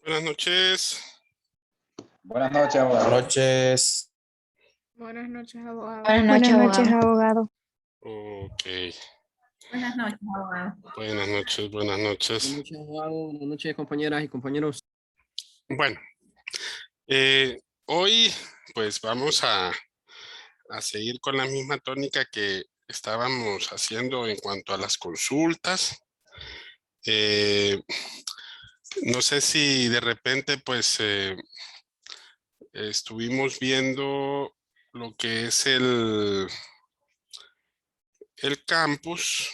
Buenas noches. Buenas noches, Buenas abogado. noches. Buenas noches, abogado. Buenas noches, abogado. Ok. Buenas noches, abogado. Buenas noches, buenas noches. Buenas noches, abogado. Buenas noches, compañeras y compañeros. Bueno, hoy pues vamos a seguir con la misma tónica que estábamos haciendo en cuanto a las consultas. No sé si de repente pues estuvimos viendo lo que es el campus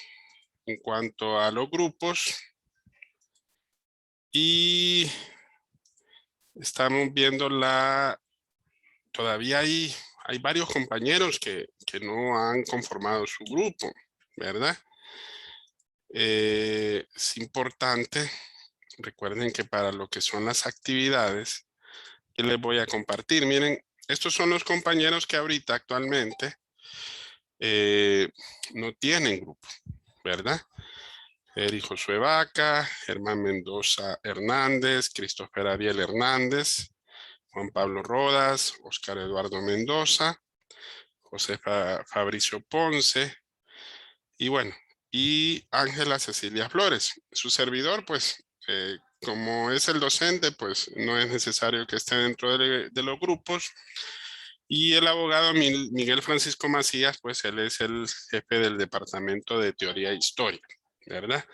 en cuanto a los grupos y estamos viendo todavía hay varios compañeros que no han conformado su grupo, ¿verdad? Es importante, recuerden que para lo que son las actividades que les voy a compartir, miren, estos son los compañeros que ahorita actualmente no tienen grupo, ¿verdad? Eric Josué Vaca, Germán Mendoza Hernández, Christopher Ariel Hernández, Juan Pablo Rodas, Oscar Eduardo Mendoza, José Fabricio Ponce, y bueno, y Ángela Cecilia Flores. Su servidor, pues, como es el docente, pues no es necesario que esté dentro de los grupos. Y el abogado Miguel Francisco Macías, pues él es el jefe del Departamento de Teoría e Historia, ¿verdad?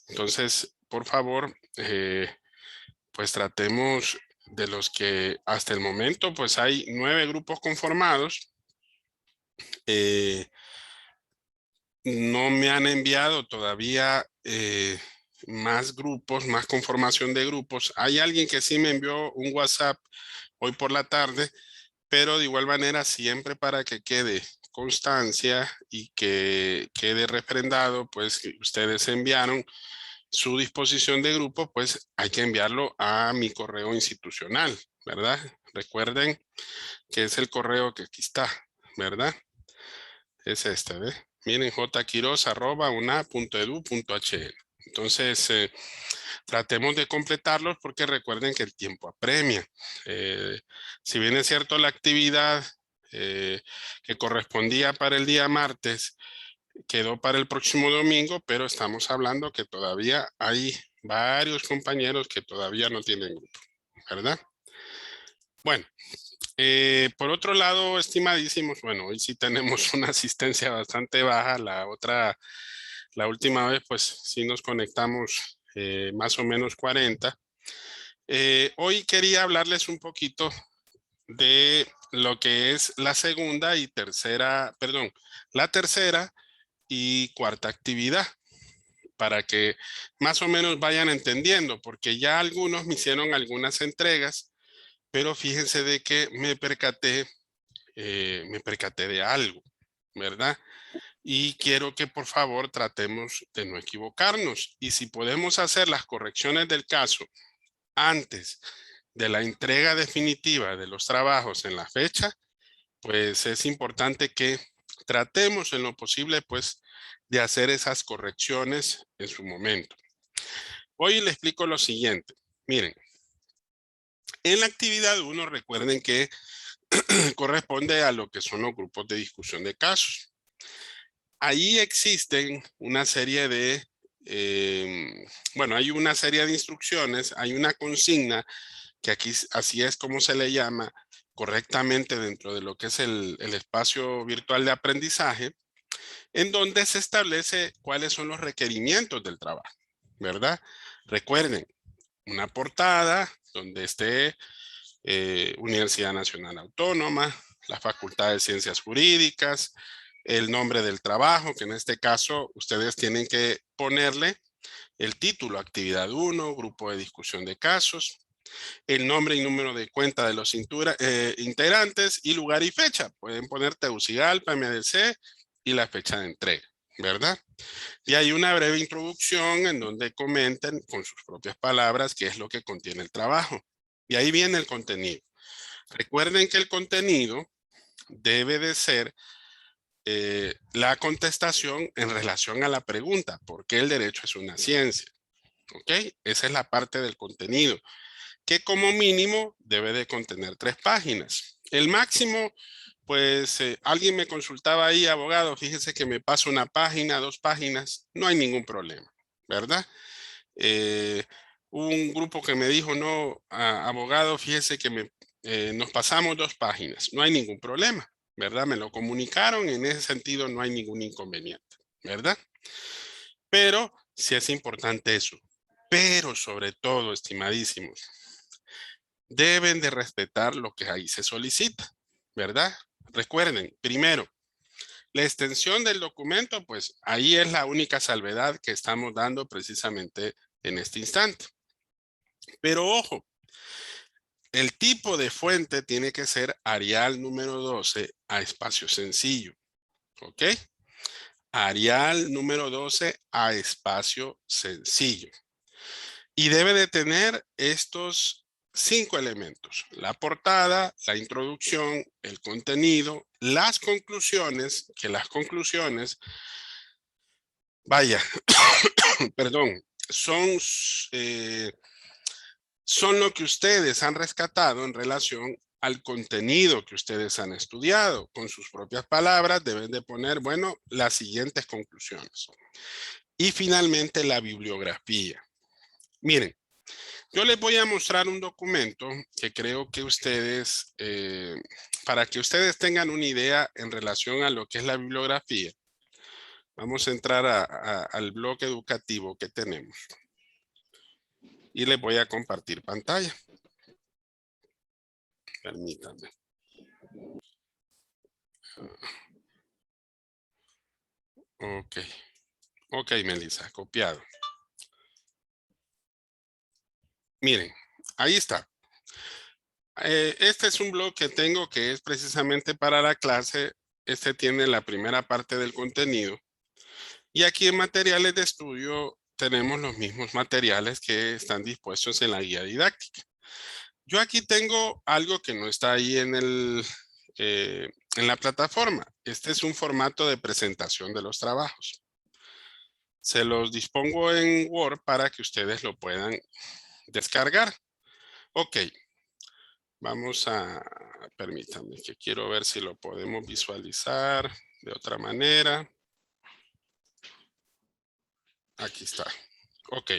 Entonces, por favor, pues tratemos de los que hasta el momento, pues hay 9 grupos conformados. No me han enviado todavía más grupos, más conformación de grupos. Hay alguien que sí me envió un WhatsApp hoy por la tarde, pero de igual manera siempre para que quede constancia y que quede refrendado, pues que ustedes enviaron su disposición de grupo, pues hay que enviarlo a mi correo institucional, ¿verdad? Recuerden que es el correo que aquí está, ¿verdad? Es este, ¿ve? Miren, jquiroz@una.edu.hl. Entonces, tratemos de completarlos porque recuerden que el tiempo apremia. Si bien es cierto la actividad que correspondía para el día martes quedó para el próximo domingo, pero estamos hablando que todavía hay varios compañeros que todavía no tienen grupo, ¿verdad? Bueno, por otro lado, estimadísimos, bueno, hoy sí tenemos una asistencia bastante baja. La última vez, pues sí nos conectamos más o menos 40. Hoy quería hablarles un poquito de lo que es la segunda y tercera, perdón, la tercera y cuarta actividad, para que más o menos vayan entendiendo, porque ya algunos me hicieron algunas entregas, pero fíjense de que me percaté de algo, ¿verdad? Y quiero que por favor tratemos de no equivocarnos. Y si podemos hacer las correcciones del caso antes de la entrega definitiva de los trabajos en la fecha, pues es importante que tratemos en lo posible, pues, de hacer esas correcciones en su momento. Hoy le explico lo siguiente. Miren, en la actividad 1, recuerden que corresponde a lo que son los grupos de discusión de casos. Ahí existen una serie de, bueno, hay una serie de instrucciones, hay una consigna que aquí así es como se le llama correctamente dentro de lo que es el espacio virtual de aprendizaje, en donde se establece cuáles son los requerimientos del trabajo, ¿verdad? Recuerden, una portada donde esté Universidad Nacional Autónoma, la Facultad de Ciencias Jurídicas, el nombre del trabajo, que en este caso ustedes tienen que ponerle el título, actividad 1, grupo de discusión de casos, el nombre y número de cuenta de los integrantes y lugar y fecha. Pueden poner Tegucigalpa, MDC y la fecha de entrega, ¿verdad? Y hay una breve introducción en donde comenten con sus propias palabras qué es lo que contiene el trabajo. Y ahí viene el contenido. Recuerden que el contenido debe de ser la contestación en relación a la pregunta, ¿por qué el derecho es una ciencia? ¿Ok? Esa es la parte del contenido. que como mínimo debe de contener 3 páginas. El máximo, pues alguien me consultaba ahí, abogado, fíjese que me paso una página, 2 páginas, no hay ningún problema, ¿verdad? Un grupo que me dijo, no, abogado, fíjese que nos pasamos 2 páginas, no hay ningún problema, ¿verdad? Me lo comunicaron, en ese sentido no hay ningún inconveniente, ¿verdad? Pero sí es importante eso. Pero sobre todo, estimadísimos, deben de respetar lo que ahí se solicita, ¿verdad? Recuerden, primero, la extensión del documento, pues ahí es la única salvedad que estamos dando precisamente en este instante. Pero ojo, el tipo de fuente tiene que ser Arial número 12 a espacio sencillo, ¿ok? Arial número 12 a espacio sencillo. Y debe de tener estos 5 elementos: la portada, la introducción, el contenido, las conclusiones, que las conclusiones, vaya, perdón, son lo que ustedes han rescatado en relación al contenido que ustedes han estudiado. Con sus propias palabras deben de poner, bueno, las siguientes conclusiones. Y finalmente la bibliografía. Miren, yo les voy a mostrar un documento que creo que ustedes, para que ustedes tengan una idea en relación a lo que es la bibliografía. Vamos a entrar al bloque educativo que tenemos. Y les voy a compartir pantalla. Permítanme. Ok. Ok, Melissa, copiado. Miren, ahí está. Este es un blog que tengo que es precisamente para la clase. Este tiene la primera parte del contenido. Y aquí en materiales de estudio tenemos los mismos materiales que están dispuestos en la guía didáctica. Yo aquí tengo algo que no está ahí en la plataforma. Este es un formato de presentación de los trabajos. Se los dispongo en Word para que ustedes lo puedan descargar. Ok. Vamos a, permítanme que quiero ver si lo podemos visualizar de otra manera. Aquí está. Ok.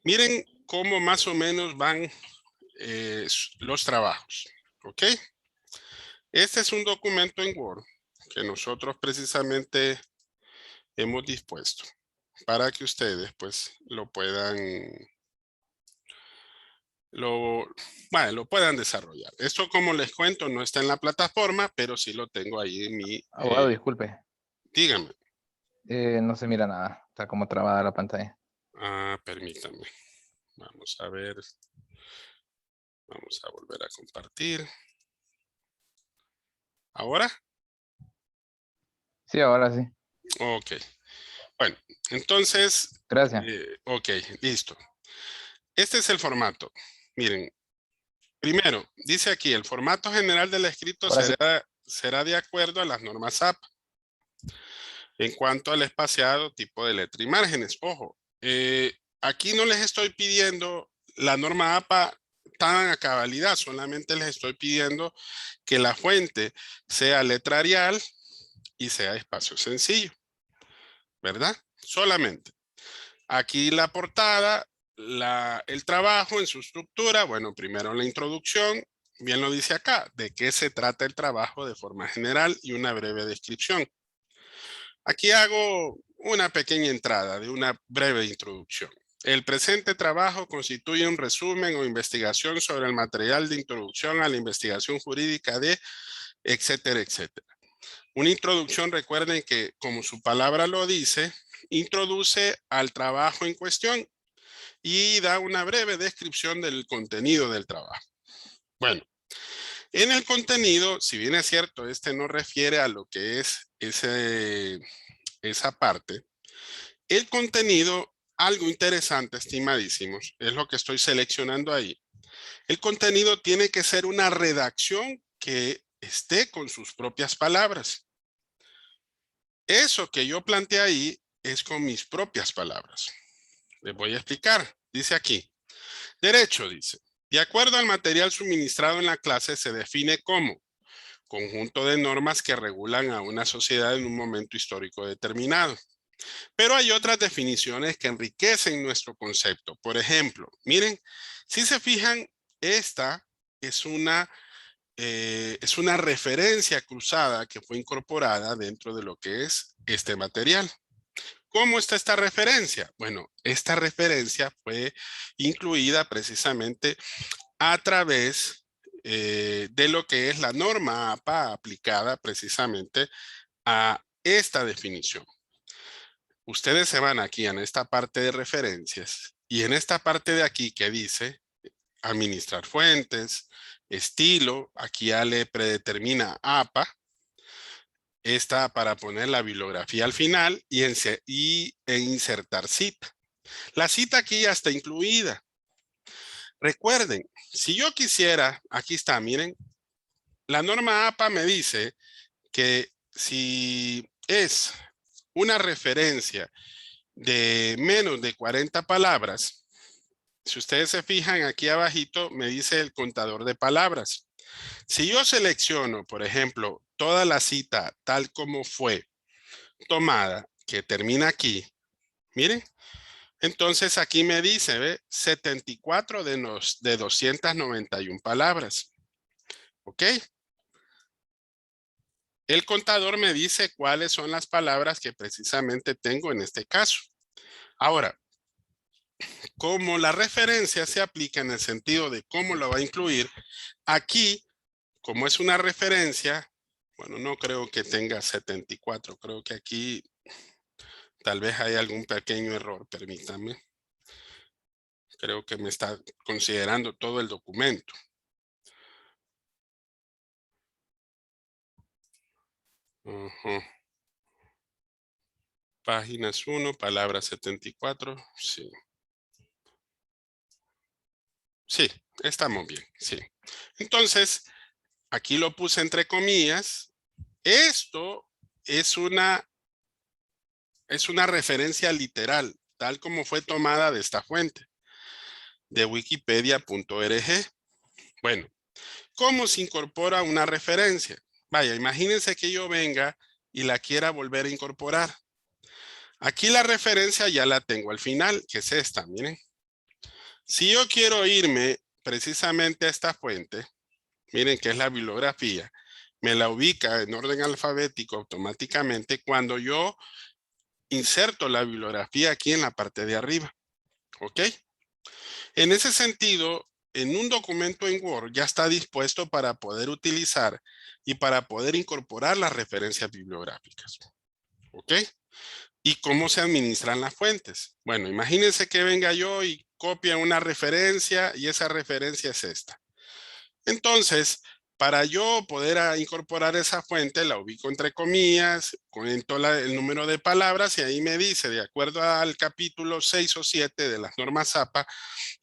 Miren cómo más o menos van los trabajos. Ok. Este es un documento en Word que nosotros precisamente hemos dispuesto para que ustedes pues lo puedan lo puedan desarrollar. Esto, como les cuento, no está en la plataforma, pero sí lo tengo ahí en mi... Abogado, disculpe. Dígame. No se mira nada. Está como trabada la pantalla. Permítame. Vamos a ver. Vamos a volver a compartir. ¿Ahora? Sí, ahora sí. Ok. Bueno, entonces... Gracias. Ok, listo. Este es el formato. Miren. Primero, dice aquí, el formato general del escrito será de acuerdo a las normas APA. En cuanto al espaciado, tipo de letra y márgenes. Ojo, aquí no les estoy pidiendo la norma APA tan a cabalidad, solamente les estoy pidiendo que la fuente sea letra Arial y sea espacio sencillo, ¿verdad? Solamente. Aquí la portada, el trabajo en su estructura, bueno, primero la introducción, bien lo dice acá, de qué se trata el trabajo de forma general y una breve descripción. Aquí hago una pequeña entrada de una breve introducción. El presente trabajo constituye un resumen o investigación sobre el material de introducción a la investigación jurídica de etcétera, etcétera. Una introducción, recuerden que, como su palabra lo dice, introduce al trabajo en cuestión y da una breve descripción del contenido del trabajo. Bueno, en el contenido, si bien es cierto, este no refiere a lo que es esa parte, el contenido, algo interesante, estimadísimos, es lo que estoy seleccionando ahí. El contenido tiene que ser una redacción que esté con sus propias palabras. Eso que yo planteé ahí es con mis propias palabras. Les voy a explicar. Dice aquí, Derecho dice, de acuerdo al material suministrado en la clase se define como conjunto de normas que regulan a una sociedad en un momento histórico determinado. Pero hay otras definiciones que enriquecen nuestro concepto. Por ejemplo, miren, si se fijan, esta es una referencia cruzada que fue incorporada dentro de lo que es este material. ¿Cómo está esta referencia? Bueno, esta referencia fue incluida precisamente a través de lo que es la norma APA aplicada precisamente a esta definición. Ustedes se van aquí en esta parte de referencias y en esta parte de aquí que dice administrar fuentes, estilo, aquí ya le predetermina APA, esta para poner la bibliografía al final y insertar cita. La cita aquí ya está incluida. Recuerden, si yo quisiera, aquí está, miren, la norma APA me dice que si es una referencia de menos de 40 palabras, si ustedes se fijan aquí abajito me dice el contador de palabras. Si yo selecciono, por ejemplo, toda la cita tal como fue tomada, que termina aquí, miren, entonces aquí me dice, ¿ve? 74 de 291 palabras. ¿Ok? El contador me dice cuáles son las palabras que precisamente tengo en este caso. Ahora, como la referencia se aplica en el sentido de cómo lo va a incluir, aquí, como es una referencia, bueno, no creo que tenga 74, creo que aquí tal vez hay algún pequeño error, permítanme. Creo que me está considerando todo el documento. Páginas 1, palabra 74, sí. Sí, estamos bien, sí. Entonces, aquí lo puse entre comillas. Esto es una referencia literal, tal como fue tomada de esta fuente, de wikipedia.org. Bueno, ¿cómo se incorpora una referencia? Vaya, imagínense que yo venga y la quiera volver a incorporar. Aquí la referencia ya la tengo al final, que es esta, miren. Si yo quiero irme precisamente a esta fuente, miren que es la bibliografía, me la ubica en orden alfabético automáticamente cuando yo inserto la bibliografía aquí en la parte de arriba. ¿Ok? En ese sentido, en un documento en Word ya está dispuesto para poder utilizar y para poder incorporar las referencias bibliográficas. ¿Ok? ¿Y cómo se administran las fuentes? Bueno, imagínense que venga yo y copia una referencia y esa referencia es esta. Entonces, para yo poder incorporar esa fuente, la ubico entre comillas, cuento el número de palabras y ahí me dice, de acuerdo al capítulo 6 o 7 de las normas APA,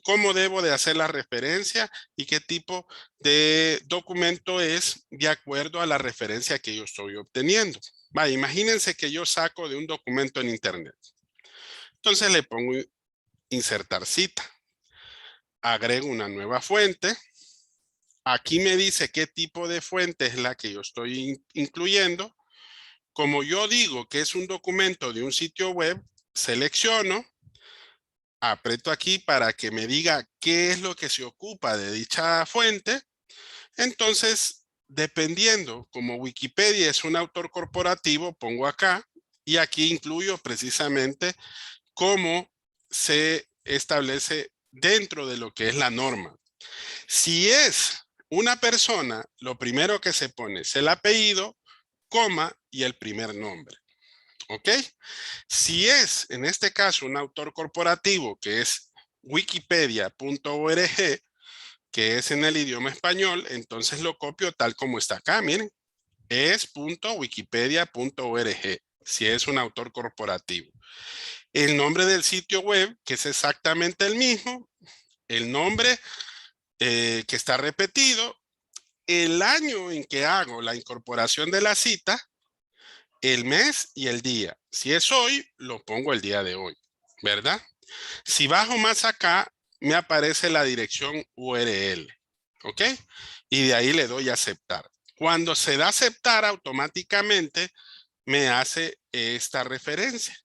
cómo debo de hacer la referencia y qué tipo de documento es de acuerdo a la referencia que yo estoy obteniendo. Vaya, imagínense que yo saco de un documento en internet. Entonces le pongo insertar cita. Agrego una nueva fuente. Aquí me dice qué tipo de fuente es la que yo estoy incluyendo. Como yo digo que es un documento de un sitio web, selecciono, aprieto aquí para que me diga qué es lo que se ocupa de dicha fuente. Entonces, dependiendo, como Wikipedia es un autor corporativo, pongo acá y aquí incluyo precisamente cómo se establece dentro de lo que es la norma. Si es una persona, lo primero que se pone es el apellido, coma y el primer nombre. ¿Ok? Si es, en este caso, un autor corporativo que es wikipedia.org, que es en el idioma español, entonces lo copio tal como está acá, miren. Es.wikipedia.org, si es un autor corporativo. El nombre del sitio web, que es exactamente el mismo, el nombre que está repetido, el año en que hago la incorporación de la cita, el mes y el día. Si es hoy, lo pongo el día de hoy, ¿verdad? Si bajo más acá, me aparece la dirección URL. ¿Ok? Y de ahí le doy a aceptar. Cuando se da a aceptar, automáticamente me hace esta referencia.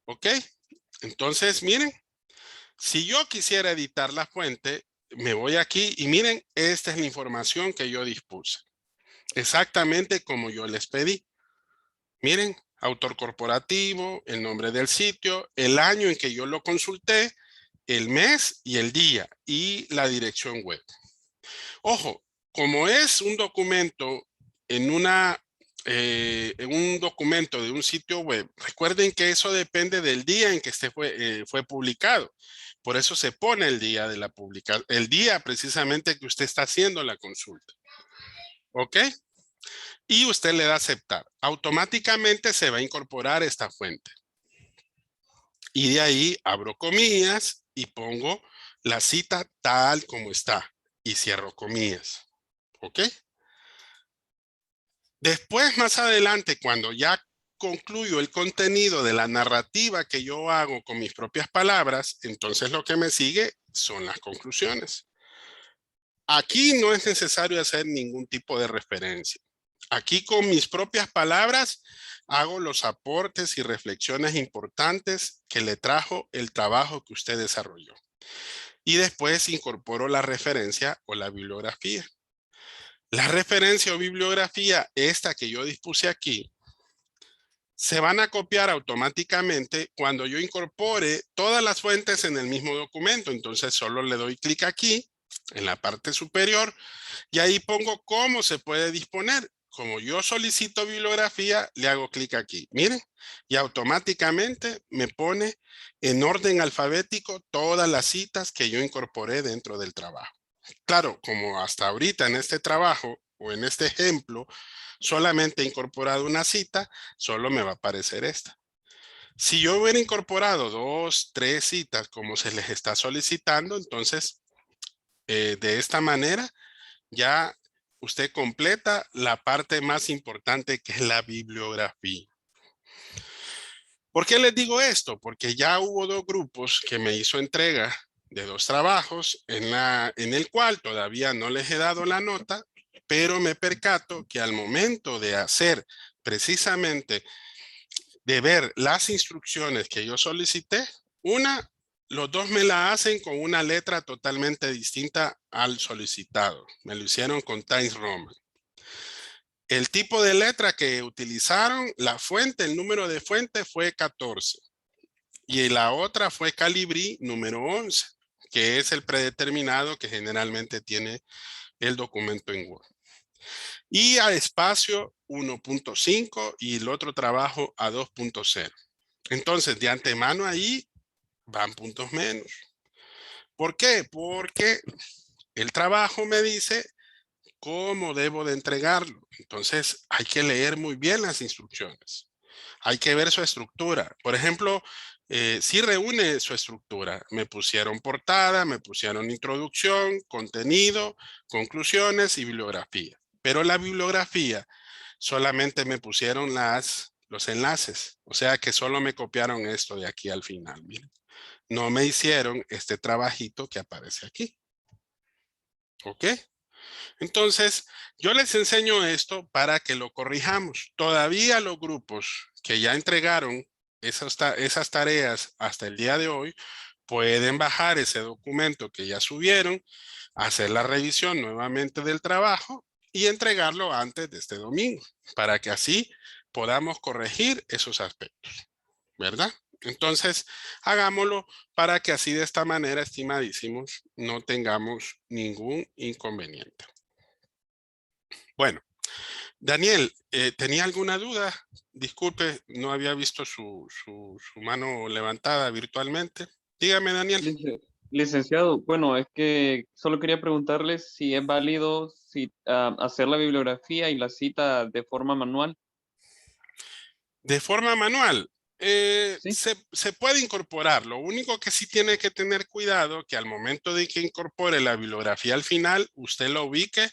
¿Ok? Entonces, miren, si yo quisiera editar la fuente, me voy aquí y miren, esta es la información que yo dispuse. Exactamente como yo les pedí. Miren, autor corporativo, el nombre del sitio, el año en que yo lo consulté, el mes y el día y la dirección web. Ojo, como es un documento en un documento de un sitio web, recuerden que eso depende del día en que fue publicado. Por eso se pone el día de la publicación, el día precisamente que usted está haciendo la consulta. ¿Ok? Y usted le da a aceptar. Automáticamente se va a incorporar esta fuente. Y de ahí abro comillas y pongo la cita tal como está. Y cierro comillas. ¿Ok? Después, más adelante, cuando ya concluyo el contenido de la narrativa que yo hago con mis propias palabras, entonces lo que me sigue son las conclusiones. Aquí no es necesario hacer ningún tipo de referencia. Aquí con mis propias palabras hago los aportes y reflexiones importantes que le trajo el trabajo que usted desarrolló. Y después incorporo la referencia o la bibliografía. La referencia o bibliografía, esta que yo dispuse aquí, se van a copiar automáticamente cuando yo incorpore todas las fuentes en el mismo documento. Entonces solo le doy clic aquí en la parte superior y ahí pongo cómo se puede disponer. Como yo solicito bibliografía, le hago clic aquí. Miren, y automáticamente me pone en orden alfabético todas las citas que yo incorporé dentro del trabajo. Claro, como hasta ahorita en este trabajo o en este ejemplo, solamente he incorporado una cita, solo me va a aparecer esta. Si yo hubiera incorporado 2, 3 citas como se les está solicitando, entonces de esta manera ya usted completa la parte más importante que es la bibliografía. ¿Por qué les digo esto? Porque ya hubo 2 grupos que me hizo entrega de 2 trabajos en el cual todavía no les he dado la nota, pero me percato que al momento de hacer precisamente de ver las instrucciones que yo solicité, los 2 me la hacen con una letra totalmente distinta al solicitado. Me lo hicieron con Times Roman. El tipo de letra que utilizaron, la fuente, el número de fuente fue 14. Y la otra fue Calibri número 11, que es el predeterminado que generalmente tiene el documento en Word. Y a espacio 1.5 y el otro trabajo a 2.0. Entonces, de antemano ahí van puntos menos. ¿Por qué? Porque el trabajo me dice cómo debo de entregarlo. Entonces, hay que leer muy bien las instrucciones. Hay que ver su estructura. Por ejemplo, si reúne su estructura. Me pusieron portada, me pusieron introducción, contenido, conclusiones y bibliografía. Pero la bibliografía solamente me pusieron los enlaces. O sea que solo me copiaron esto de aquí al final. Miren. No me hicieron este trabajito que aparece aquí. ¿Ok? Entonces, yo les enseño esto para que lo corrijamos. Todavía los grupos que ya entregaron esas tareas hasta el día de hoy pueden bajar ese documento que ya subieron, hacer la revisión nuevamente del trabajo y entregarlo antes de este domingo, para que así podamos corregir esos aspectos, ¿verdad? Entonces, hagámoslo para que así de esta manera, estimadísimos, no tengamos ningún inconveniente. Bueno, Daniel, ¿tenía alguna duda? Disculpe, no había visto su mano levantada virtualmente. Dígame, Daniel. Licenciado, bueno, es que solo quería preguntarle si es válido hacer la bibliografía y la cita de forma manual. De forma manual, ¿Sí? se puede incorporar. Lo único que sí tiene que tener cuidado que al momento de que incorpore la bibliografía al final, usted lo ubique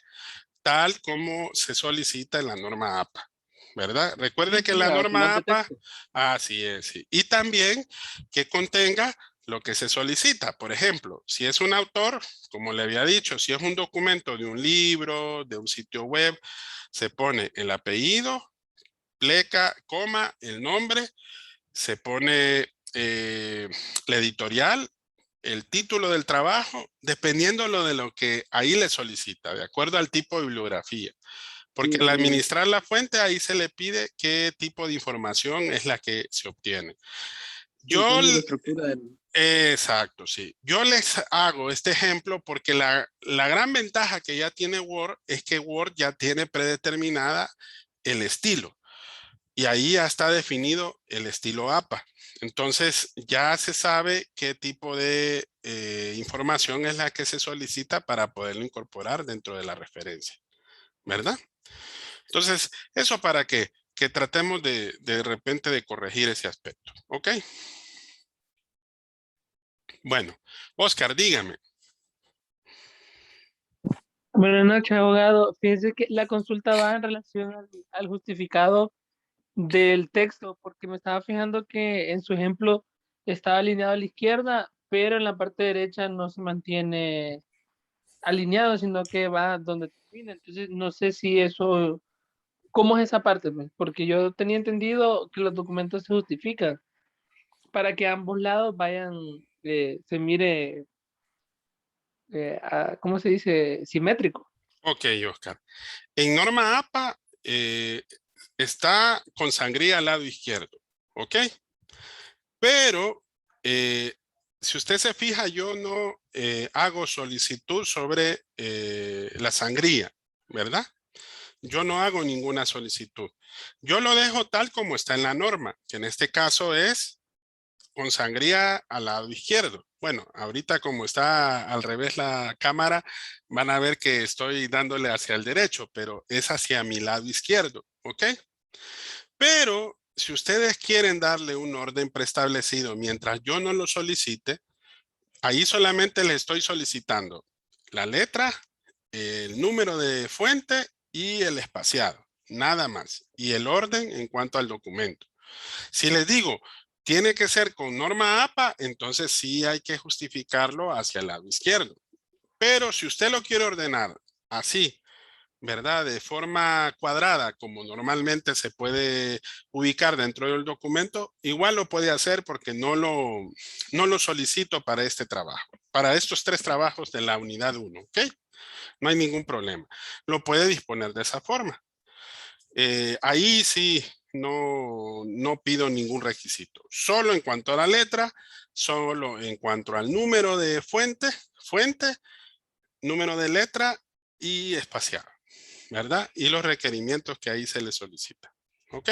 tal como se solicita en la norma APA, ¿verdad? Recuerde que la norma APA, así es, sí. Y también que contenga lo que se solicita. Por ejemplo, si es un autor, como le había dicho, si es un documento de un libro, de un sitio web, se pone el apellido, pleca, coma, el nombre, se pone la editorial, el título del trabajo, dependiendo de lo que ahí le solicita, de acuerdo al tipo de bibliografía. Porque al administrar la fuente, ahí se le pide qué tipo de información es la que se obtiene. Exacto, sí. Yo les hago este ejemplo porque la gran ventaja que ya tiene Word es que Word ya tiene predeterminada el estilo. Y ahí ya está definido el estilo APA. Entonces ya se sabe qué tipo de información es la que se solicita para poderlo incorporar dentro de la referencia. ¿Verdad? Entonces, eso para que tratemos de repente de corregir ese aspecto. ¿Ok? Bueno, Oscar, dígame. Buenas noches, abogado. Fíjese que la consulta va en relación al justificado del texto, porque me estaba fijando que en su ejemplo estaba alineado a la izquierda, pero en la parte derecha no se mantiene alineado, sino que va donde termina. Entonces, no sé si eso, ¿cómo es esa parte? Pues? Porque yo tenía entendido que los documentos se justifican para que ambos lados vayan, se mire, ¿cómo se dice? Simétrico. Ok, Oscar. En norma APA está con sangría al lado izquierdo. ¿Ok? Pero si usted se fija, yo no hago solicitud sobre la sangría, ¿verdad? Yo no hago ninguna solicitud. Yo lo dejo tal como está en la norma, que en este caso es con sangría al lado izquierdo. Bueno, ahorita como está al revés la cámara, van a ver que estoy dándole hacia el derecho, pero es hacia mi lado izquierdo, ¿ok? Pero si ustedes quieren darle un orden preestablecido mientras yo no lo solicite, ahí solamente le estoy solicitando la letra, el número de fuente y el espaciado, nada más. Y el orden en cuanto al documento. Si les digo, tiene que ser con norma APA, entonces sí hay que justificarlo hacia el lado izquierdo. Pero si usted lo quiere ordenar así, ¿verdad? De forma cuadrada, como normalmente se puede ubicar dentro del documento, igual lo puede hacer porque no lo solicito para este trabajo, para estos 3 trabajos de la unidad 1, ¿ok? No hay ningún problema. Lo puede disponer de esa forma. Ahí sí no pido ningún requisito. Solo en cuanto a la letra, solo en cuanto al número de fuente, número de letra y espaciado, ¿verdad? Y los requerimientos que ahí se le solicita. ¿Ok?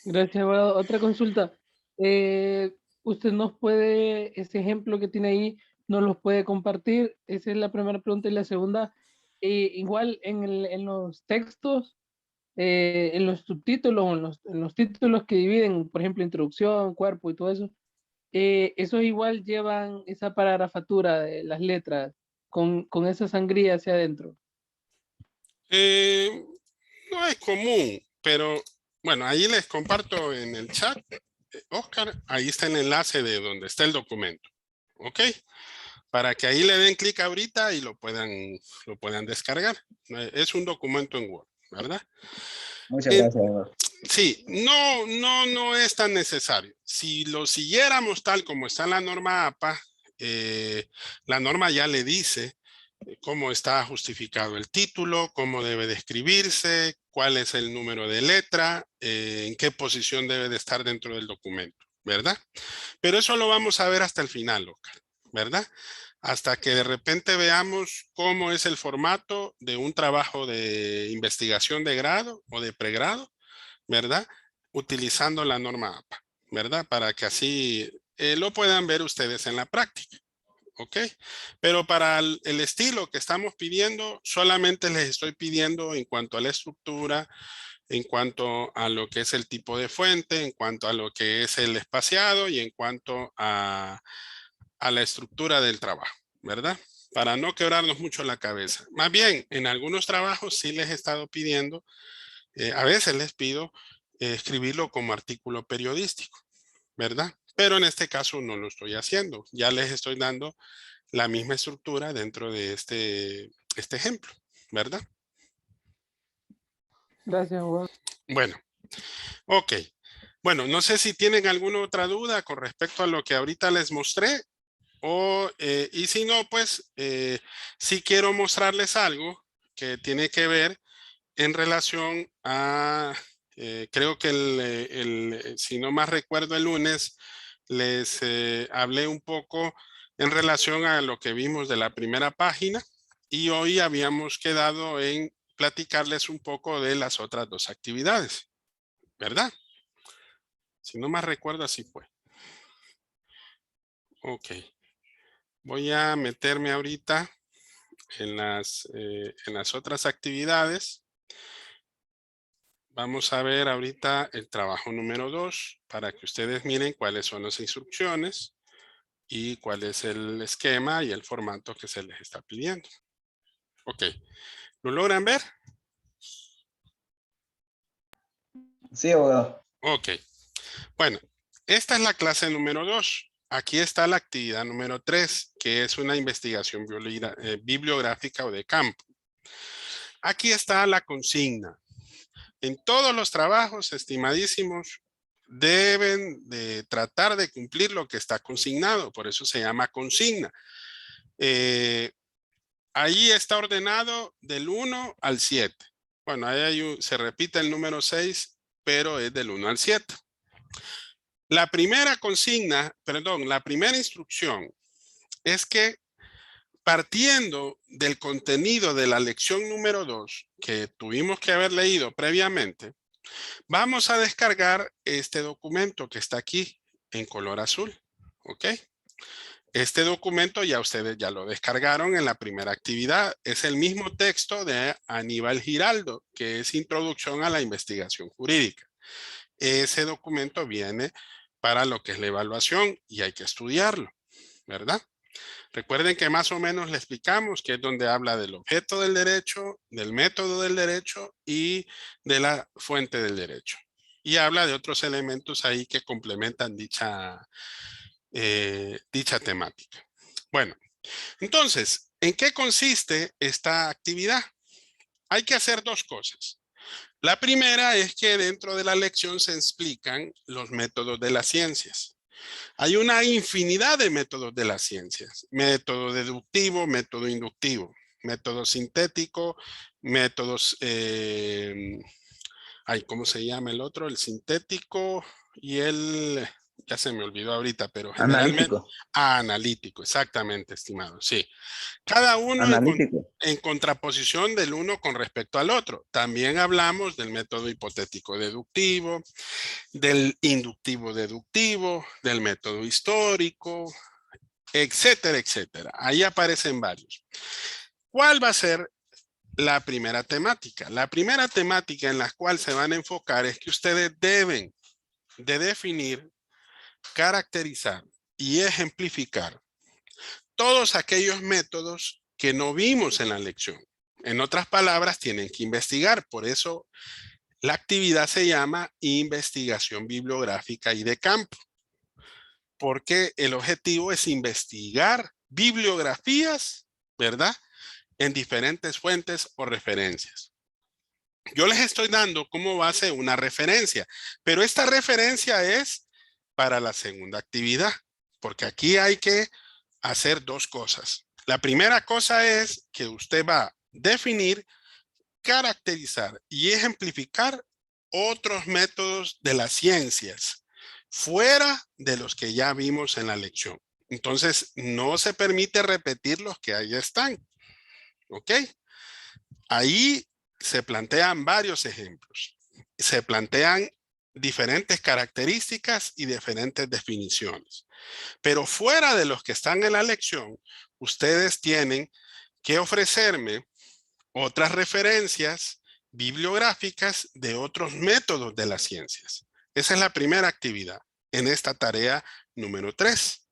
Gracias, abogado. Otra consulta. ¿Usted nos puede, ese ejemplo que tiene ahí, nos los puede compartir? Esa es la primera pregunta. Y la segunda, igual en los textos, en los subtítulos, en los títulos que dividen, por ejemplo, introducción, cuerpo y todo eso, esos igual llevan esa paragrafatura de las letras con esa sangría hacia adentro. No es común, pero bueno, ahí les comparto en el chat, Oscar, ahí está el enlace de donde está el documento. ¿Ok? Para que ahí le den clic ahorita y lo puedan descargar. Es un documento en Word, ¿verdad? Muchas gracias, Eduardo. Sí, no es tan necesario. Si lo siguiéramos tal como está la norma APA, la norma ya le dice cómo está justificado el título, cómo debe de escribirse, cuál es el número de letra, en qué posición debe de estar dentro del documento, ¿verdad? Pero eso lo vamos a ver hasta el final, Oscar, ¿verdad? Hasta que de repente veamos cómo es el formato de un trabajo de investigación de grado o de pregrado, ¿verdad? Utilizando la norma APA, ¿verdad? Para que así lo puedan ver ustedes en la práctica. ¿Ok? Pero para el estilo que estamos pidiendo, solamente les estoy pidiendo en cuanto a la estructura, en cuanto a lo que es el tipo de fuente, en cuanto a lo que es el espaciado y en cuanto a la estructura del trabajo, ¿verdad? Para no quebrarnos mucho la cabeza. Más bien, en algunos trabajos sí les he estado pidiendo, a veces les pido escribirlo como artículo periodístico, ¿verdad? pero en este caso no lo estoy haciendo. Ya les estoy dando la misma estructura dentro de este ejemplo, ¿verdad? Gracias, abogado. Bueno, ok. Bueno, no sé si tienen alguna otra duda con respecto a lo que ahorita les mostré. Y si no, pues sí quiero mostrarles algo que tiene que ver en relación a, creo que si no más recuerdo el lunes, les hablé un poco en relación a lo que vimos de la primera página y hoy habíamos quedado en platicarles un poco de las otras dos actividades, ¿verdad? Si no más recuerdo, así fue. Ok. Voy a meterme ahorita en las otras actividades. Vamos a ver ahorita el trabajo número 2 para que ustedes miren cuáles son las instrucciones y cuál es el esquema y el formato que se les está pidiendo. Ok. ¿Lo logran ver? Sí, abogado. Ok. Bueno, esta es la clase número 2. Aquí está la actividad número 3, que es una investigación bibliográfica o de campo. Aquí está la consigna. En todos los trabajos, estimadísimos, deben de tratar de cumplir lo que está consignado. Por eso se llama consigna. Ahí está ordenado del 1 al 7. Bueno, ahí se repite el número 6, pero es del 1 al 7. La primera consigna, perdón, la primera instrucción es que partiendo del contenido de la lección número 2 que tuvimos que haber leído previamente, vamos a descargar este documento que está aquí en color azul. ¿Ok? Este documento ya ustedes ya lo descargaron en la primera actividad. Es el mismo texto de Aníbal Giraldo, que es Introducción a la Investigación Jurídica. Ese documento viene para lo que es la evaluación y hay que estudiarlo, ¿verdad? Recuerden que más o menos le explicamos que es donde habla del objeto del derecho, del método del derecho y de la fuente del derecho. Y habla de otros elementos ahí que complementan dicha temática. Bueno, entonces, ¿en qué consiste esta actividad? Hay que hacer dos cosas. La primera es que dentro de la lección se explican los métodos de las ciencias. Hay una infinidad de métodos de las ciencias. Método deductivo, método inductivo, método sintético, métodos, ¿cómo se llama el otro? El sintético y ya se me olvidó ahorita, pero generalmente analítico, exactamente, estimado, sí. Cada uno en contraposición del uno con respecto al otro. También hablamos del método hipotético deductivo, del inductivo deductivo, del método histórico, etcétera, etcétera. Ahí aparecen varios. ¿Cuál va a ser la primera temática? La primera temática en la cual se van a enfocar es que ustedes deben de definir, caracterizar y ejemplificar todos aquellos métodos que no vimos en la lección. En otras palabras, tienen que investigar. Por eso la actividad se llama investigación bibliográfica y de campo. Porque el objetivo es investigar bibliografías, ¿verdad? En diferentes fuentes o referencias. Yo les estoy dando como base una referencia, pero esta referencia es para la segunda actividad, porque aquí hay que hacer dos cosas. La primera cosa es que usted va a definir, caracterizar y ejemplificar otros métodos de las ciencias fuera de los que ya vimos en la lección. Entonces, no se permite repetir los que ahí están. ¿Ok? Ahí se plantean varios ejemplos. Se plantean diferentes características y diferentes definiciones. Pero fuera de los que están en la lección, ustedes tienen que ofrecerme otras referencias bibliográficas de otros métodos de las ciencias. Esa es la primera actividad en esta tarea número 3.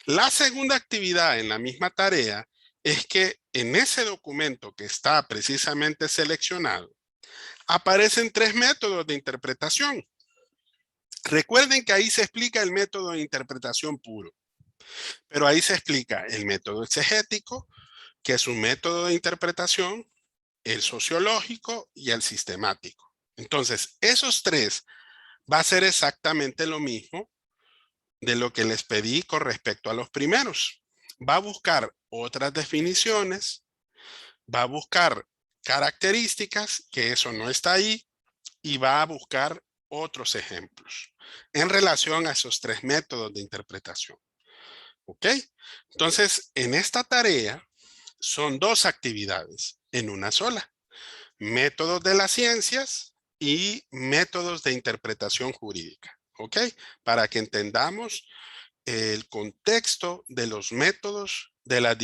La segunda actividad en la misma tarea es que en ese documento que está precisamente seleccionado, aparecen 3 métodos de interpretación. Recuerden que ahí se explica el método de interpretación puro, pero ahí se explica el método exegético, que es un método de interpretación, el sociológico y el sistemático. Entonces, esos tres va a ser exactamente lo mismo de lo que les pedí con respecto a los primeros. Va a buscar otras definiciones, va a buscar características, que eso no está ahí, y va a buscar otros ejemplos en relación a esos tres métodos de interpretación. ¿Ok? Entonces, en esta tarea son dos actividades en una sola. Métodos de las ciencias y métodos de interpretación jurídica. ¿Ok? Para que entendamos el contexto de los métodos de las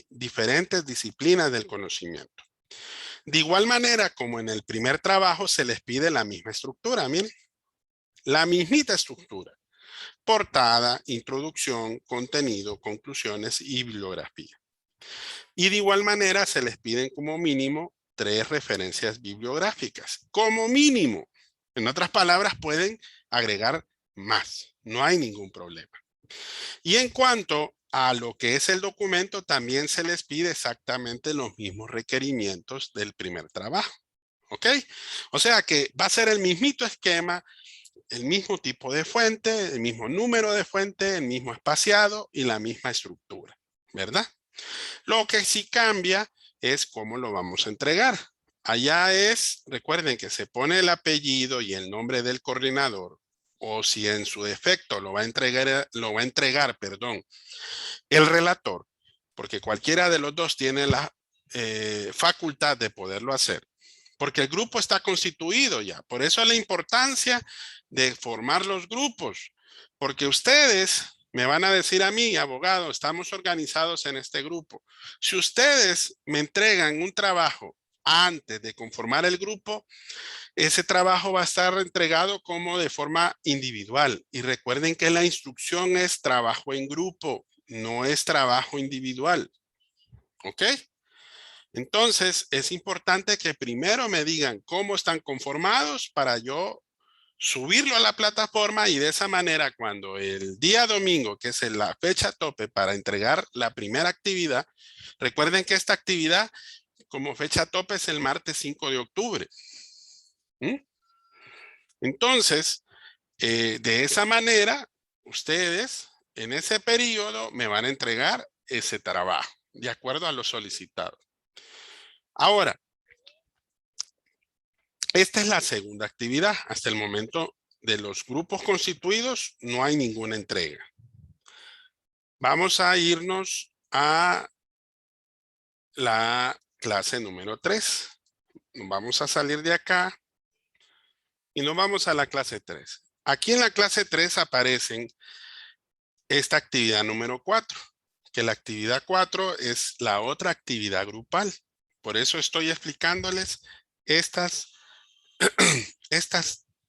diferentes disciplinas del conocimiento. De igual manera, como en el primer trabajo, se les pide la misma estructura. Miren, la mismita estructura. Portada, introducción, contenido, conclusiones y bibliografía. Y de igual manera, se les piden como mínimo 3 referencias bibliográficas. Como mínimo. En otras palabras, pueden agregar más. No hay ningún problema. Y en cuanto a lo que es el documento, también se les pide exactamente los mismos requerimientos del primer trabajo. ¿Ok? O sea que va a ser el mismito esquema, el mismo tipo de fuente, el mismo número de fuente, el mismo espaciado y la misma estructura, ¿verdad? Lo que sí cambia es cómo lo vamos a entregar. Allá es, recuerden que se pone el apellido y el nombre del coordinador, o si en su defecto lo va a entregar, el relator, porque cualquiera de los dos tiene la facultad de poderlo hacer, porque el grupo está constituido ya. Por eso la importancia de formar los grupos, porque ustedes me van a decir a mí, abogado, estamos organizados en este grupo. Si ustedes me entregan un trabajo antes de conformar el grupo, ese trabajo va a estar entregado como de forma individual. Y recuerden que la instrucción es trabajo en grupo, no es trabajo individual. ¿Ok? Entonces, es importante que primero me digan cómo están conformados para yo subirlo a la plataforma, y de esa manera cuando el día domingo, que es la fecha tope para entregar la primera actividad, recuerden que esta actividad como fecha tope es el martes 5 de octubre. Entonces, de esa manera, ustedes en ese periodo me van a entregar ese trabajo, de acuerdo a lo solicitado. Ahora, esta es la segunda actividad. Hasta el momento de los grupos constituidos no hay ninguna entrega. Vamos a irnos a la clase número 3. Nos vamos a salir de acá y nos vamos a la clase 3. Aquí en la clase 3 aparecen esta actividad número 4, que la actividad 4 es la otra actividad grupal. Por eso estoy explicándoles estas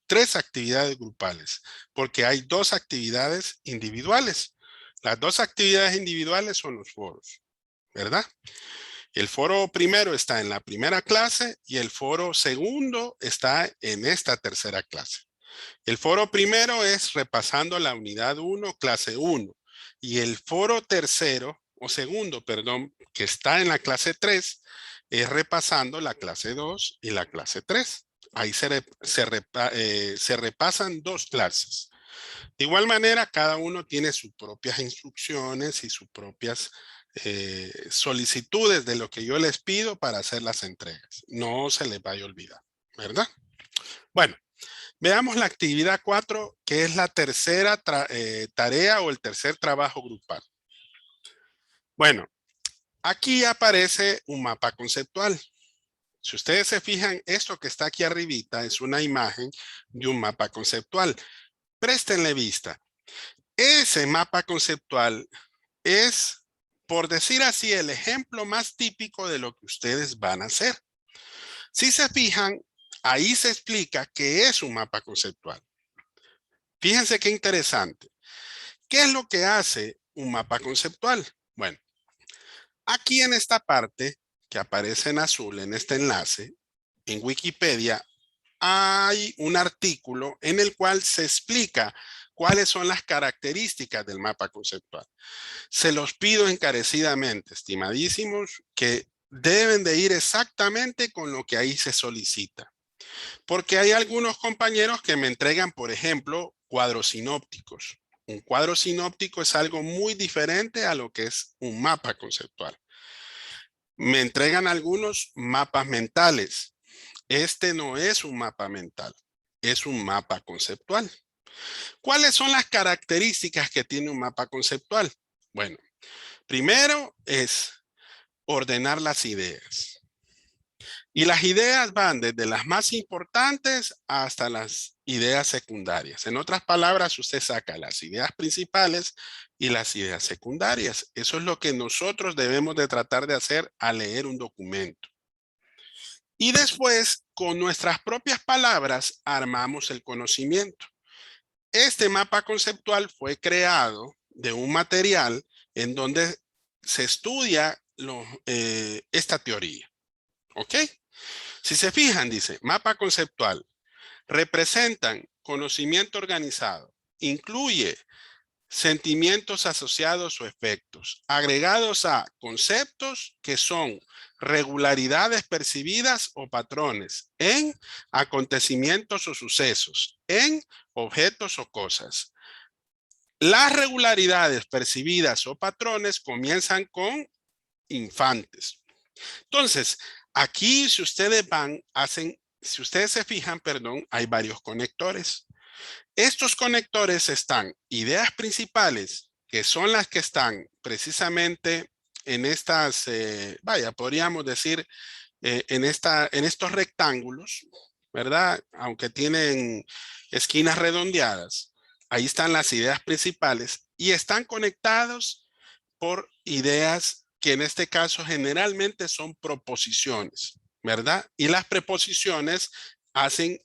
3 actividades grupales, porque hay 2 actividades individuales. Las 2 actividades individuales son los foros, ¿verdad? El foro primero está en la primera clase y el foro segundo está en esta tercera clase. El foro primero es repasando la unidad 1, clase 1, y el foro tercero, o segundo, perdón, que está en la clase 3, es repasando la clase 2 y la clase 3. Ahí se repasan 2 clases. De igual manera, cada uno tiene sus propias instrucciones y sus propias solicitudes de lo que yo les pido para hacer las entregas. No se les vaya a olvidar, ¿verdad? Bueno, veamos la actividad 4, que es la tercera tarea o el tercer trabajo grupal. Bueno, aquí aparece un mapa conceptual. Si ustedes se fijan, esto que está aquí arribita es una imagen de un mapa conceptual. Préstenle vista. Ese mapa conceptual es, por decir así, el ejemplo más típico de lo que ustedes van a hacer. Si se fijan, ahí se explica qué es un mapa conceptual. Fíjense qué interesante. ¿Qué es lo que hace un mapa conceptual? Bueno, aquí en esta parte que aparece en azul en este enlace, en Wikipedia, hay un artículo en el cual se explica cuáles son las características del mapa conceptual. Se los pido encarecidamente, estimadísimos, que deben de ir exactamente con lo que ahí se solicita. Porque hay algunos compañeros que me entregan, por ejemplo, cuadros sinópticos. Un cuadro sinóptico es algo muy diferente a lo que es un mapa conceptual. Me entregan algunos mapas mentales. Este no es un mapa mental, es un mapa conceptual. ¿Cuáles son las características que tiene un mapa conceptual? Bueno, primero es ordenar las ideas. Y las ideas van desde las más importantes hasta las ideas secundarias. En otras palabras, usted saca las ideas principales y las ideas secundarias. Eso es lo que nosotros debemos de tratar de hacer al leer un documento. Y después, con nuestras propias palabras, armamos el conocimiento. Este mapa conceptual fue creado de un material en donde se estudia esta teoría. ¿Ok? Si se fijan, dice, mapa conceptual, representan conocimiento organizado, incluye sentimientos asociados o efectos, agregados a conceptos que son regularidades percibidas o patrones en acontecimientos o sucesos, en objetos o cosas. Las regularidades percibidas o patrones comienzan con infantes. Entonces, aquí si ustedes si ustedes se fijan, perdón, hay varios conectores. Estos conectores están ideas principales, que son las que están precisamente en estas, podríamos decir, en estos rectángulos, ¿verdad? Aunque tienen esquinas redondeadas, ahí están las ideas principales y están conectados por ideas que en este caso generalmente son proposiciones, ¿verdad? Y las preposiciones hacen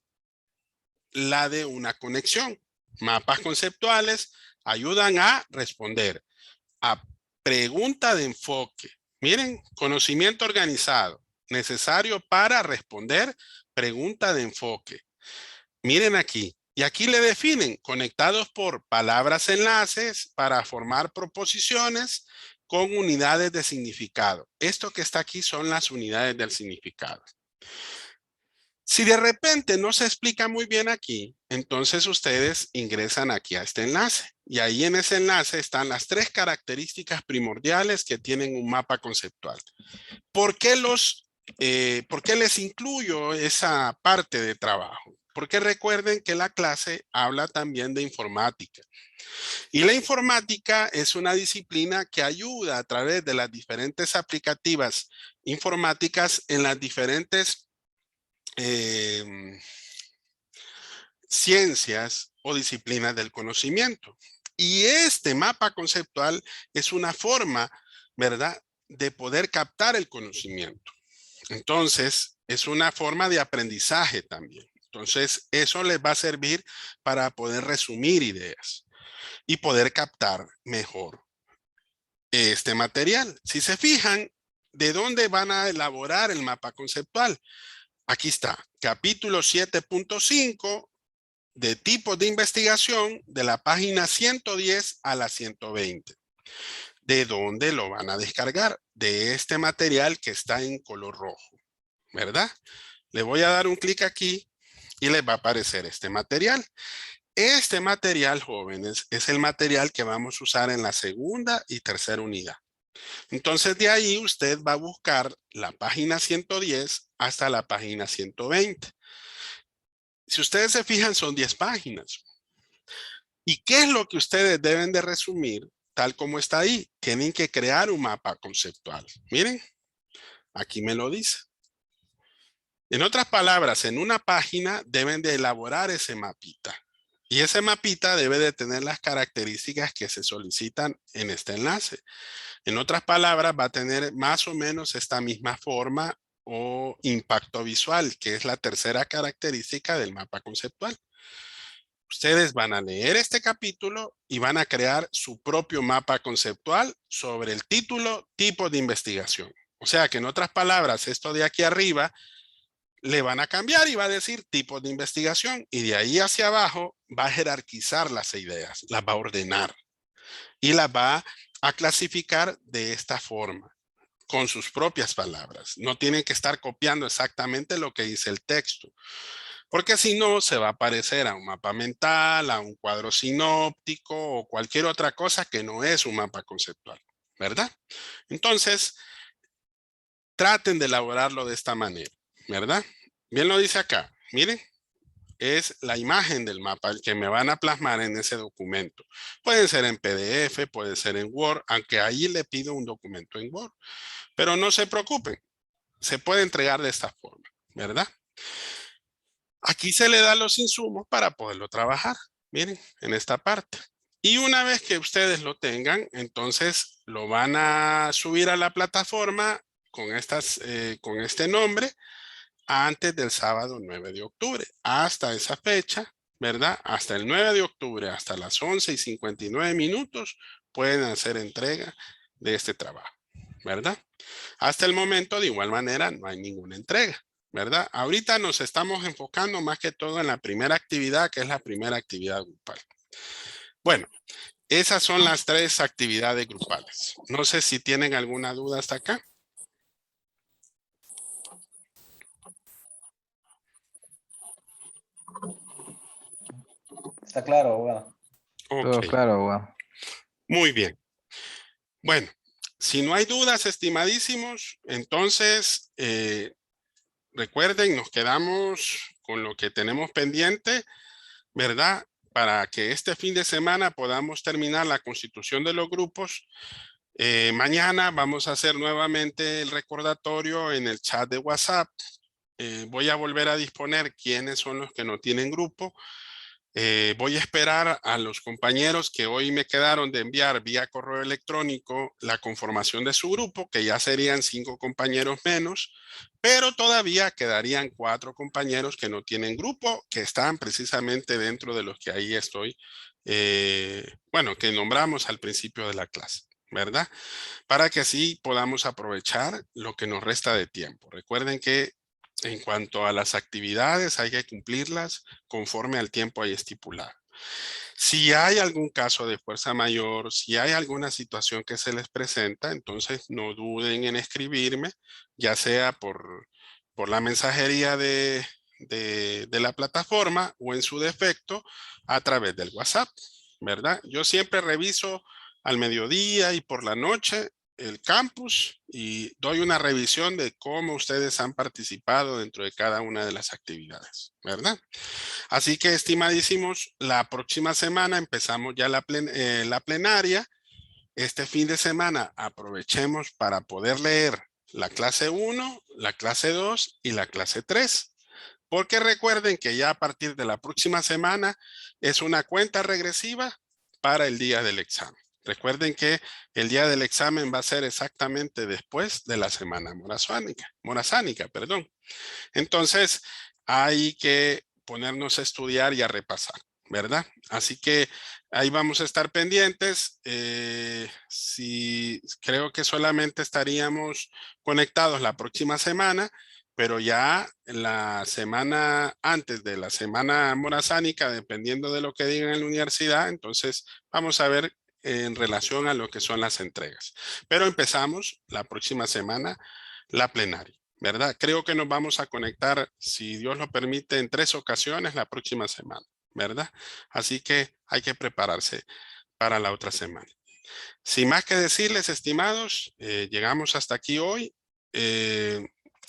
la de una conexión. Mapas conceptuales ayudan a responder a pregunta de enfoque. Miren, conocimiento organizado, necesario para responder pregunta de enfoque. Miren aquí, y aquí le definen conectados por palabras enlaces para formar proposiciones con unidades de significado. Esto que está aquí son las unidades del significado. Si de repente no se explica muy bien aquí, entonces ustedes ingresan aquí a este enlace. Y ahí en ese enlace están las 3 características primordiales que tienen un mapa conceptual. ¿Por qué les incluyo esa parte de trabajo? Porque recuerden que la clase habla también de informática. Y la informática es una disciplina que ayuda a través de las diferentes aplicativas informáticas en las diferentes ciencias o disciplinas del conocimiento. Y este mapa conceptual es una forma, ¿verdad?, de poder captar el conocimiento. Entonces, es una forma de aprendizaje también. Entonces, eso les va a servir para poder resumir ideas y poder captar mejor este material. Si se fijan, ¿de dónde van a elaborar el mapa conceptual? Aquí está, capítulo 7.5 de tipos de investigación de la página 110 a la 120. ¿De dónde lo van a descargar? De este material que está en color rojo, ¿verdad? Le voy a dar un clic aquí y les va a aparecer este material. Este material, jóvenes, es el material que vamos a usar en la segunda y tercera unidad. Entonces de ahí usted va a buscar la página 110 hasta la página 120. Si ustedes se fijan, son 10 páginas. ¿Y qué es lo que ustedes deben de resumir tal como está ahí? Tienen que crear un mapa conceptual. Miren, aquí me lo dice. En otras palabras, en una página deben de elaborar ese mapita. Y ese mapita debe de tener las características que se solicitan en este enlace. En otras palabras, va a tener más o menos esta misma forma o impacto visual, que es la tercera característica del mapa conceptual. Ustedes van a leer este capítulo y van a crear su propio mapa conceptual sobre el título, tipo de investigación. O sea que en otras palabras, esto de aquí arriba le van a cambiar y va a decir tipos de investigación y de ahí hacia abajo va a jerarquizar las ideas, las va a ordenar y las va a clasificar de esta forma, con sus propias palabras. No tienen que estar copiando exactamente lo que dice el texto, porque si no se va a parecer a un mapa mental, a un cuadro sinóptico o cualquier otra cosa que no es un mapa conceptual, ¿verdad? Entonces, traten de elaborarlo de esta manera, ¿verdad? Bien lo dice acá, miren, es la imagen del mapa el que me van a plasmar en ese documento. Puede ser en PDF, puede ser en Word, aunque ahí le pido un documento en Word. Pero no se preocupen, se puede entregar de esta forma, ¿verdad? Aquí se le da los insumos para poderlo trabajar, miren, en esta parte. Y una vez que ustedes lo tengan, entonces lo van a subir a la plataforma con este nombre antes del sábado 9 de octubre. Hasta esa fecha, ¿verdad? Hasta el 9 de octubre, hasta las 11:59 pueden hacer entrega de este trabajo, ¿verdad? Hasta el momento, de igual manera, no hay ninguna entrega, ¿verdad? Ahorita nos estamos enfocando más que todo en la primera actividad, que es la primera actividad grupal. Bueno, esas son las 3 actividades grupales. No sé si tienen alguna duda hasta acá. Está claro, abogado. Todo Ok, claro, abogado. muy bien. Bueno, si no hay dudas, estimadísimos, entonces recuerden, nos quedamos con lo que tenemos pendiente, ¿verdad? Para que este fin de semana podamos terminar la constitución de los grupos. Mañana vamos a hacer nuevamente el recordatorio en el chat de WhatsApp. Voy a volver a disponer quiénes son los que no tienen grupo. Voy a esperar a los compañeros que hoy me quedaron de enviar vía correo electrónico la conformación de su grupo, que ya serían 5 compañeros menos, pero todavía quedarían 4 compañeros que no tienen grupo, que están precisamente dentro de los que ahí estoy, bueno, que nombramos al principio de la clase, ¿verdad? Para que así podamos aprovechar lo que nos resta de tiempo. Recuerden que en cuanto a las actividades, hay que cumplirlas conforme al tiempo ahí estipulado. Si hay algún caso de fuerza mayor, si hay alguna situación que se les presenta, entonces no duden en escribirme, ya sea por la mensajería de la plataforma o en su defecto a través del WhatsApp, ¿verdad? Yo siempre reviso al mediodía y por la noche el campus y doy una revisión de cómo ustedes han participado dentro de cada una de las actividades, ¿verdad? Así que, estimadísimos, la próxima semana empezamos ya la plenaria. Este fin de semana aprovechemos para poder leer la clase 1, la clase 2 y la clase 3. Porque recuerden que ya a partir de la próxima semana es una cuenta regresiva para el día del examen. Recuerden que el día del examen va a ser exactamente después de la semana morazánica, perdón. Entonces, hay que ponernos a estudiar y a repasar, ¿verdad? Así que ahí vamos a estar pendientes. Creo que solamente estaríamos conectados la próxima semana, pero ya la semana antes de la semana morazánica, dependiendo de lo que digan en la universidad, entonces vamos a ver en relación a lo que son las entregas. Pero empezamos la próxima semana la plenaria, ¿verdad? Creo que nos vamos a conectar, si Dios lo permite, en 3 ocasiones la próxima semana, ¿verdad? Así que hay que prepararse para la otra semana. Sin más que decirles, estimados, llegamos hasta aquí hoy.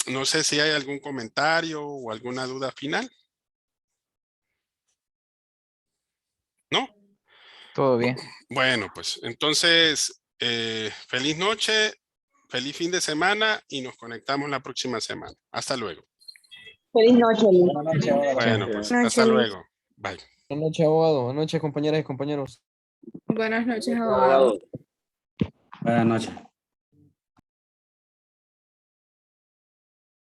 No sé si hay algún comentario o alguna duda final. ¿No? Todo bien. Bueno, pues entonces, feliz noche, feliz fin de semana y nos conectamos la próxima semana. Hasta luego. Feliz noche, Luis. Buenas noches, abogado. Bueno, pues Buenas hasta noches. luego. Bye. Buenas noches, abogado. Buenas noches, compañeras y compañeros. Buenas noches, abogado. Buenas noches.